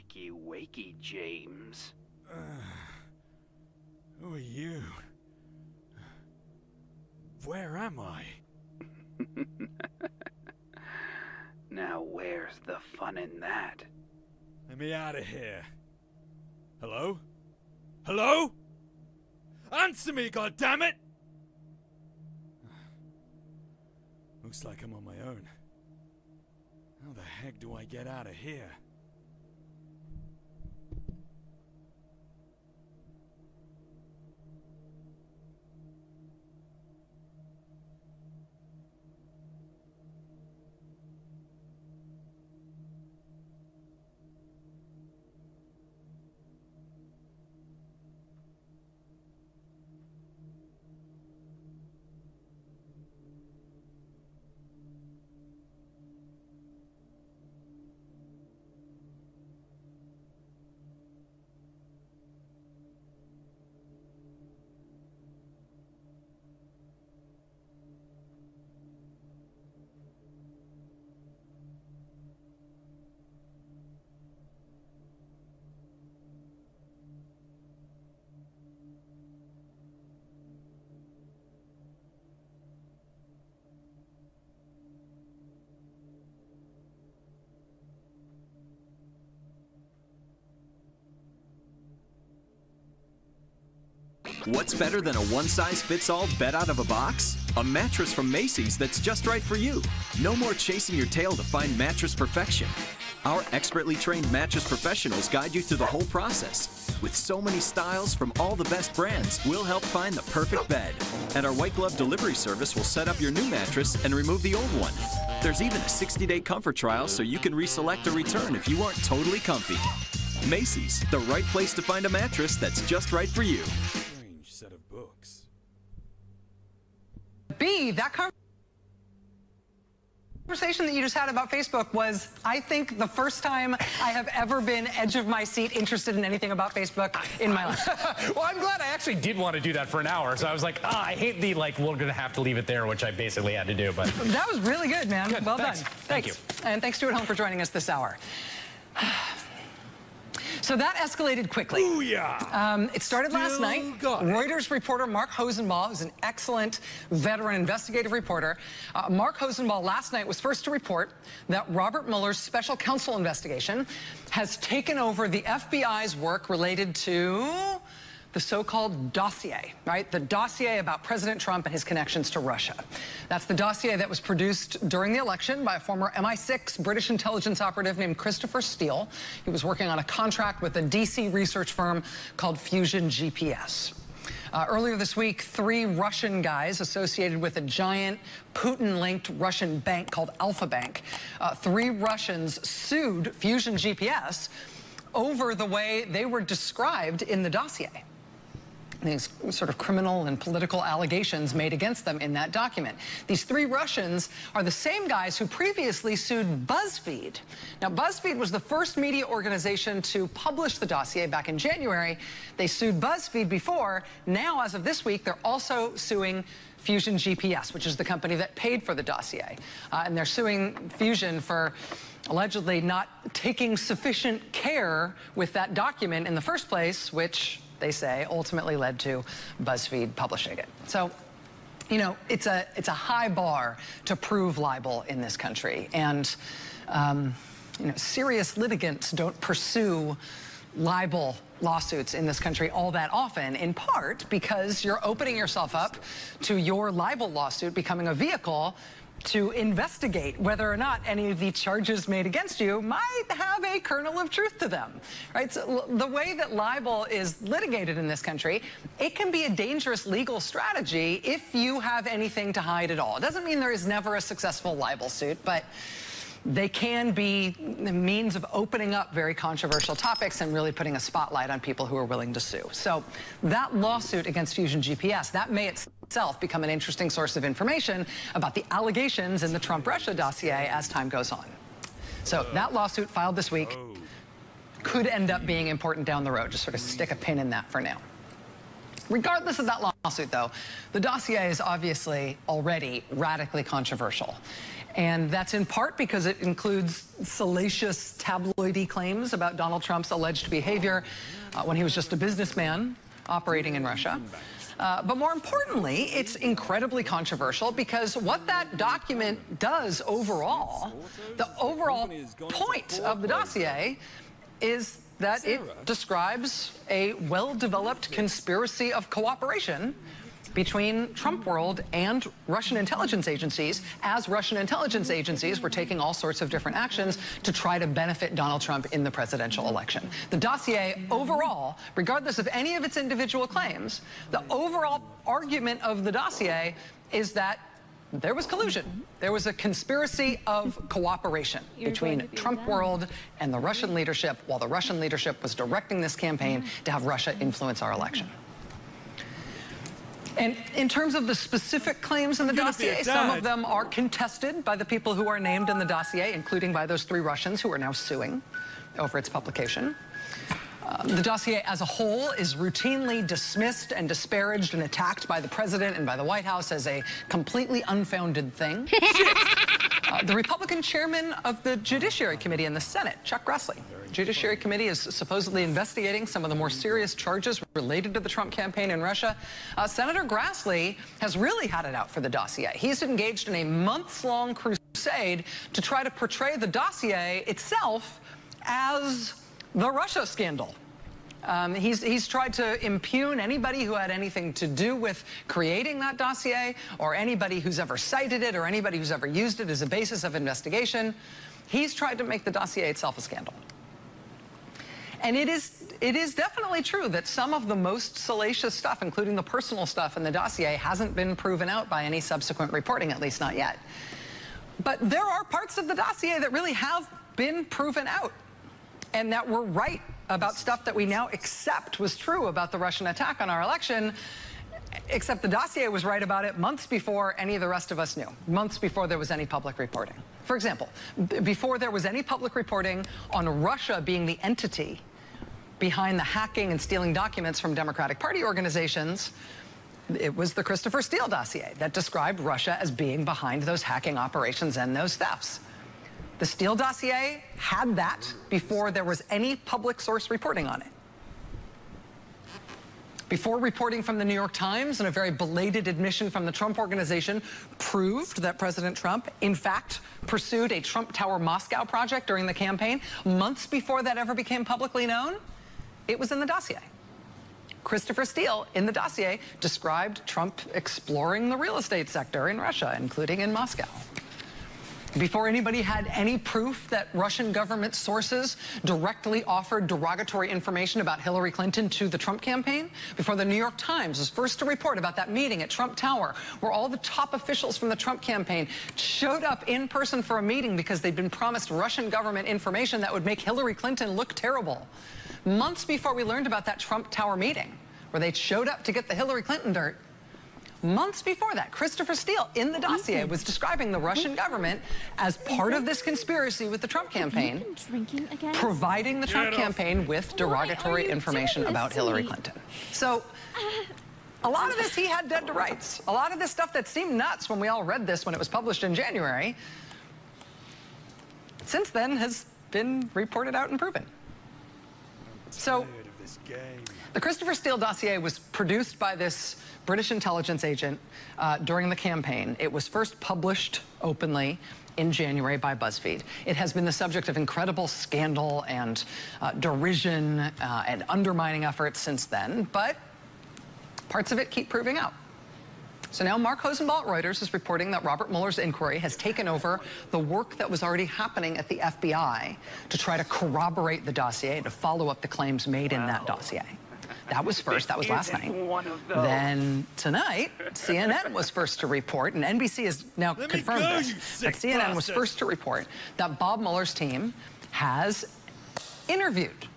Wakey, wakey, James. Who are you? Where am I? Now where's the fun in that? Let me out of here. Hello? Hello? Answer me, goddammit! Looks like I'm on my own. How the heck do I get out of here? What's better than a one-size-fits-all bed out of a box? A mattress from Macy's that's just right for you. No more chasing your tail to find mattress perfection. Our expertly trained mattress professionals guide you through the whole process. With so many styles from all the best brands, we'll help find the perfect bed. And our white glove delivery service will set up your new mattress and remove the old one. There's even a 60-day comfort trial so you can reselect or return if you aren't totally comfy. Macy's, the right place to find a mattress that's just right for you. Strange set of books. B, that conversation that you just had about Facebook was, I think, the first time I have ever been edge of my seat interested in anything about Facebook in my life. Well, I'm glad I actually did want to do that for an hour. So I was like, I hate the, we're going to have to leave it there, which I basically had to do. But that was really good, man. Good. Well Thanks. done. Thank you. And thanks to at home for joining us this hour. So that escalated quickly. Booyah! It started last night. Reuters reporter Mark Hosenbaugh, who's an excellent veteran investigative reporter. Mark Hosenbaugh last night was first to report that Robert Mueller's special counsel investigation has taken over the FBI's work related to the so-called dossier, right? The dossier about President Trump and his connections to Russia. That's the dossier that was produced during the election by a former MI6 British intelligence operative named Christopher Steele. He was working on a contract with a DC research firm called Fusion GPS. Earlier this week, 3 Russian guys associated with a giant Putin-linked Russian bank called Alpha Bank, 3 Russians sued Fusion GPS over the way they were described in the dossier. These sort of criminal and political allegations made against them in that document. These 3 Russians are the same guys who previously sued BuzzFeed. Now, BuzzFeed was the first media organization to publish the dossier back in January. They sued BuzzFeed before. Now, as of this week, they're also suing Fusion GPS, which is the company that paid for the dossier. And they're suing Fusion for allegedly not taking sufficient care with that document in the first place, which they say ultimately led to BuzzFeed publishing it. So, you know, it's a high bar to prove libel in this country. And, you know, serious litigants don't pursue libel lawsuits in this country all that often, in part because you're opening yourself up to your libel lawsuit becoming a vehicle to investigate whether or not any of the charges made against you might have a kernel of truth to them, right? So the way that libel is litigated in this country, it can be a dangerous legal strategy if you have anything to hide at all. It doesn't mean there is never a successful libel suit, but they can be the means of opening up very controversial topics and really putting a spotlight on people who are willing to sue. So that lawsuit against Fusion GPS, that may itself become an interesting source of information about the allegations in the Trump-Russia dossier as time goes on. So that lawsuit filed this week could end up being important down the road. Just sort of stick a pin in that for now. Regardless of that lawsuit, though, the dossier is obviously already radically controversial. And that's in part because it includes salacious tabloidy claims about Donald Trump's alleged behavior when he was just a businessman operating in Russia. But more importantly, it's incredibly controversial because what that document does overall, the overall point of the dossier is that it describes a well-developed conspiracy of cooperation between Trump world and Russian intelligence agencies, as Russian intelligence agencies were taking all sorts of different actions to try to benefit Donald Trump in the presidential election. The dossier overall, regardless of any of its individual claims, the overall argument of the dossier is that there was collusion. There was a conspiracy of cooperation between Trump world and the Russian leadership while the Russian leadership was directing this campaign to have Russia influence our election. And in terms of the specific claims in the dossier, some of them are contested by the people who are named in the dossier, including by those 3 Russians who are now suing over its publication. The dossier as a whole is routinely dismissed and disparaged and attacked by the president and by the White House as a completely unfounded thing. The Republican chairman of the Judiciary Committee in the Senate, Chuck Grassley. The Judiciary Committee is supposedly investigating some of the more serious charges related to the Trump campaign in Russia. Senator Grassley has really had it out for the dossier. He's engaged in a months-long crusade to try to portray the dossier itself as the Russia scandal. He's tried to impugn anybody who had anything to do with creating that dossier, or anybody who's ever cited it, or anybody who's ever used it as a basis of investigation. He's tried to make the dossier itself a scandal. And it is definitely true that some of the most salacious stuff, including the personal stuff in the dossier, hasn't been proven out by any subsequent reporting, at least not yet. But there are parts of the dossier that really have been proven out, and that were right about stuff that we now accept was true about the Russian attack on our election, except the dossier was right about it months before any of the rest of us knew, months before there was any public reporting. For example, before there was any public reporting on Russia being the entity behind the hacking and stealing documents from Democratic Party organizations, it was the Christopher Steele dossier that described Russia as being behind those hacking operations and those thefts. The Steele dossier had that before there was any public source reporting on it. Before reporting from the New York Times and a very belated admission from the Trump Organization proved that President Trump, in fact, pursued a Trump Tower Moscow project during the campaign, months before that ever became publicly known, it was in the dossier. Christopher Steele, in the dossier, described Trump exploring the real estate sector in Russia, including in Moscow. Before anybody had any proof that Russian government sources directly offered derogatory information about Hillary Clinton to the Trump campaign, before the New York Times was first to report about that meeting at Trump Tower, where all the top officials from the Trump campaign showed up in person for a meeting because they'd been promised Russian government information that would make Hillary Clinton look terrible. Months before we learned about that Trump Tower meeting, where they showed up to get the Hillary Clinton dirt, months before that, Christopher Steele, in the dossier, was describing the Russian government as part of this conspiracy with the Trump campaign, providing the Trump campaign with derogatory information about Hillary Clinton. So, a lot of this he had dead to rights. A lot of this stuff that seemed nuts when we all read this when it was published in January, since then has been reported out and proven. So, the Christopher Steele dossier was produced by this British intelligence agent during the campaign. It was first published openly in January by BuzzFeed. It has been the subject of incredible scandal and derision and undermining efforts since then, but parts of it keep proving out. So now Mark Hosenbaugh at Reuters is reporting that Robert Mueller's inquiry has taken over the work that was already happening at the FBI to try to corroborate the dossier, to follow up the claims made in that dossier. That was first. That was last night. Then tonight, CNN was first to report, and NBC has now confirmed this, but CNN was first to report that Bob Mueller's team has interviewed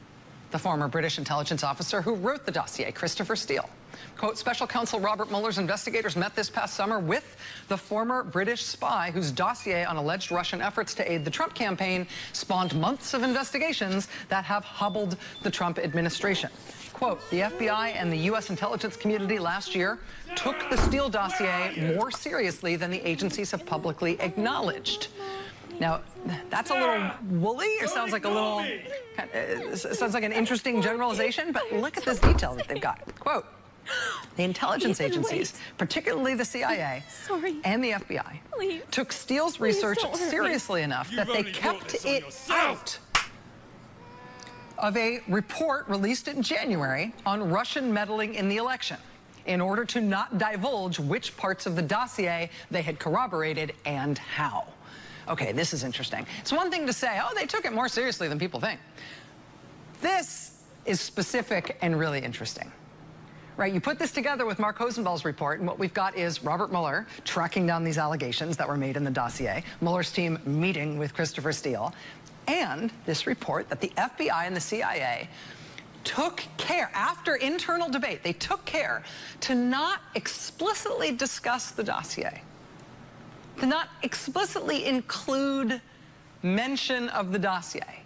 the former British intelligence officer who wrote the dossier, Christopher Steele. Quote, Special Counsel Robert Mueller's investigators met this past summer with the former British spy whose dossier on alleged Russian efforts to aid the Trump campaign spawned months of investigations that have hobbled the Trump administration. Quote, the FBI and the U.S. intelligence community last year took the Steele dossier more seriously than the agencies have publicly acknowledged. Now, that's a little woolly. It sounds like a little, sounds like an interesting generalization, but look at this detail that they've got. Quote, the intelligence agencies, particularly the CIA and the FBI, took Steele's research seriously enough that they kept it out of a report released in January on Russian meddling in the election in order to not divulge which parts of the dossier they had corroborated and how. Okay, this is interesting. It's one thing to say, oh, they took it more seriously than people think. This is specific and really interesting. Right, you put this together with Mark Rosenball's report, and what we've got is Robert Mueller tracking down these allegations that were made in the dossier, Mueller's team meeting with Christopher Steele, and this report that the FBI and the CIA took care, after internal debate, they took care to not explicitly discuss the dossier, to not explicitly include mention of the dossier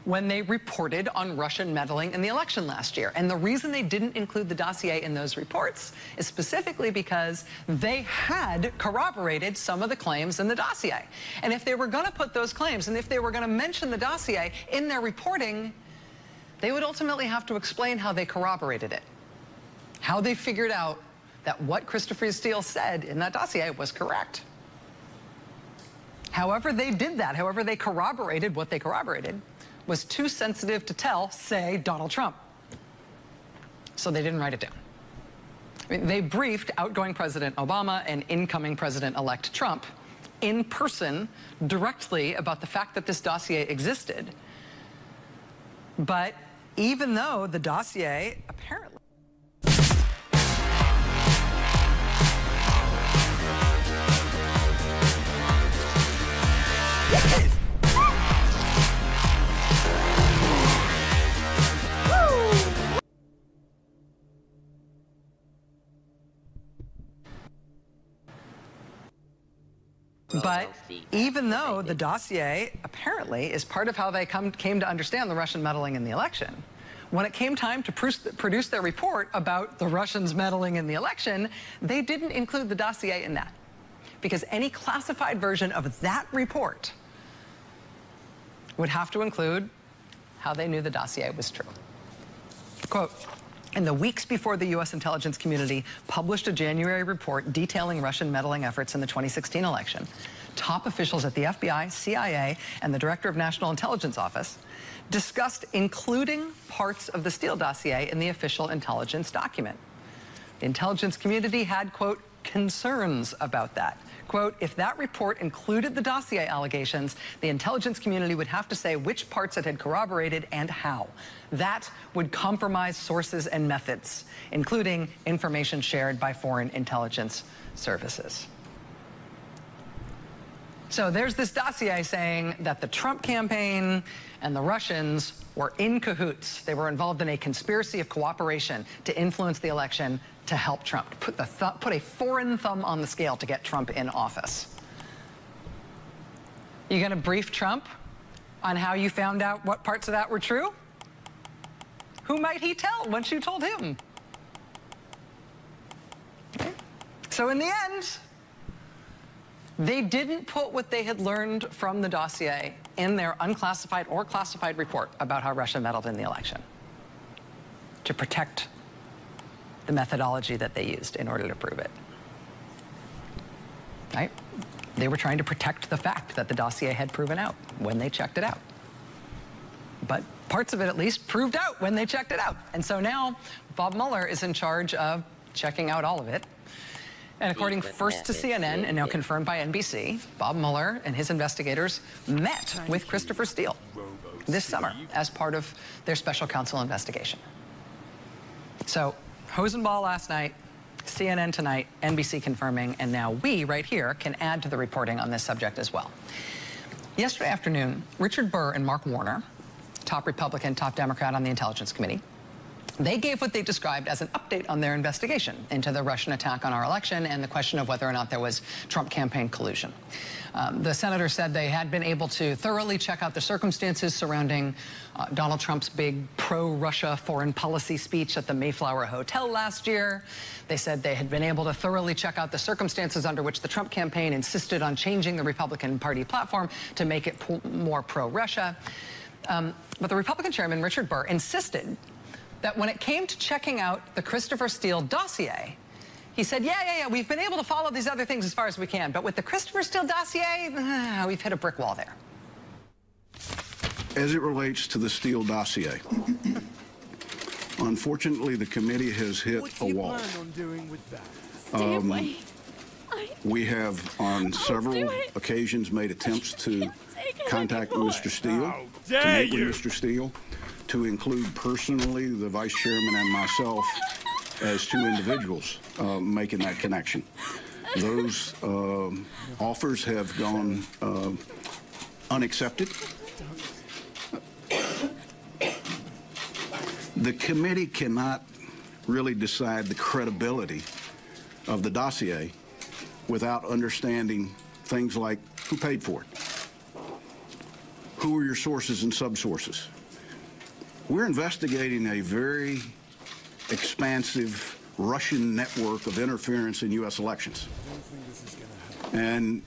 when they reported on Russian meddling in the election last year. And the reason they didn't include the dossier in those reports is specifically because they had corroborated some of the claims in the dossier. And if they were going to put those claims, and if they were going to mention the dossier in their reporting, they would ultimately have to explain how they corroborated it, how they figured out that what Christopher Steele said in that dossier was correct. However they did that, however they corroborated what they corroborated, was too sensitive to tell, say, Donald Trump. So they didn't write it down. I mean, they briefed outgoing President Obama and incoming President-elect Trump in person directly about the fact that this dossier existed. But even though the dossier apparently is part of how they came to understand the Russian meddling in the election, when it came time to produce their report about the Russians meddling in the election, they didn't include the dossier in that. Because any classified version of that report would have to include how they knew the dossier was true. Quote, in the weeks before the U.S. intelligence community published a January report detailing Russian meddling efforts in the 2016 election, top officials at the FBI, CIA, and the Director of National Intelligence Office discussed including parts of the Steele dossier in the official intelligence document. The intelligence community had, quote, concerns about that. Quote, if that report included the dossier allegations, the intelligence community would have to say which parts it had corroborated and how. That would compromise sources and methods, including information shared by foreign intelligence services. So there's this dossier saying that the Trump campaign and the Russians were in cahoots. They were involved in a conspiracy of cooperation to influence the election to help Trump, put a foreign thumb on the scale to get Trump in office. You gonna brief Trump on how you found out what parts of that were true? Who might he tell once you told him? Okay. So in the end, they didn't put what they had learned from the dossier in their unclassified or classified report about how Russia meddled in the election to protect the methodology that they used in order to prove it. Right? They were trying to protect the fact that the dossier had proven out when they checked it out. But parts of it at least proved out when they checked it out. And so now Bob Mueller is in charge of checking out all of it. And according first to CNN and now confirmed by NBC, Bob Mueller and his investigators met with Christopher Steele this summer as part of their special counsel investigation. So Rosenball last night, CNN tonight, NBC confirming, and now we right here can add to the reporting on this subject as well. Yesterday afternoon, Richard Burr and Mark Warner top Republican, top Democrat on the Intelligence Committee. They gave what they described as an update on their investigation into the Russian attack on our election and the question of whether or not there was Trump campaign collusion. The senator said they had been able to thoroughly check out the circumstances surrounding Donald Trump's big pro-Russia foreign policy speech at the Mayflower Hotel last year. They said they had been able to thoroughly check out the circumstances under which the Trump campaign insisted on changing the Republican Party platform to make it more pro-Russia. But the Republican chairman, Richard Burr, insisted that when it came to checking out the Christopher Steele dossier, he said, yeah, we've been able to follow these other things as far as we can, but with the Christopher Steele dossier, we've hit a brick wall there. As it relates to the Steele dossier, unfortunately, the committee has hit a wall. What do you plan on doing with that? Stay away. We have, on several occasions, made attempts to contact Mr. Steele, to meet with Mr. Steele, to include personally the vice chairman and myself as two individuals making that connection. Those offers have gone unaccepted. The committee cannot really decide the credibility of the dossier without understanding things like who paid for it, who are your sources and subsources. We're investigating a very expansive Russian network of interference in U.S. elections. And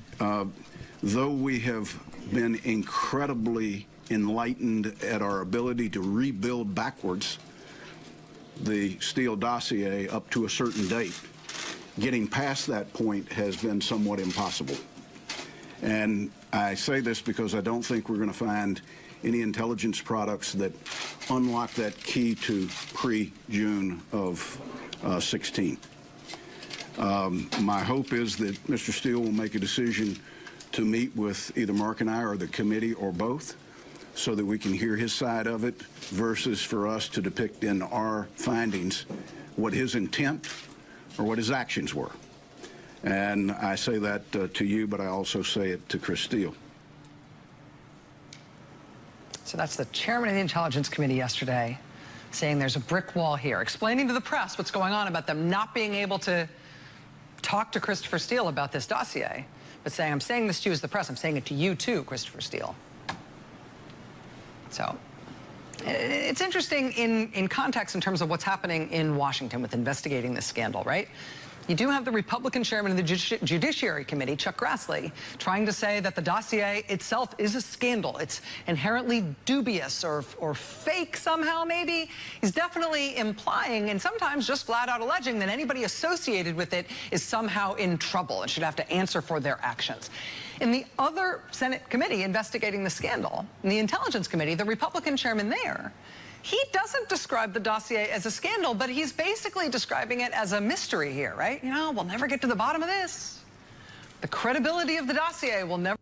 though we have been incredibly enlightened at our ability to rebuild backwards the Steele dossier up to a certain date, getting past that point has been somewhat impossible. And I say this because I don't think we're going to find any intelligence products that unlock that key to pre-June of 16. My hope is that Mr. Steele will make a decision to meet with either Mark and I or the committee or both so that we can hear his side of it versus for us to depict in our findings what his intent or what his actions were. And I say that to you, but I also say it to Chris Steele. So that's the chairman of the Intelligence Committee yesterday saying there's a brick wall here, explaining to the press what's going on about them not being able to talk to Christopher Steele about this dossier, but saying, I'm saying this to you as the press, I'm saying it to you too, Christopher Steele. So it's interesting in context in terms of what's happening in Washington with investigating this scandal, right? You do have the Republican chairman of the Judiciary Committee, Chuck Grassley, trying to say that the dossier itself is a scandal. It's inherently dubious or fake somehow, maybe. He's definitely implying and sometimes just flat out alleging that anybody associated with it is somehow in trouble and should have to answer for their actions. In the other Senate committee investigating the scandal, in the Intelligence Committee, the Republican chairman there, he doesn't describe the dossier as a scandal, but he's basically describing it as a mystery here, right? You know, we'll never get to the bottom of this. The credibility of the dossier will never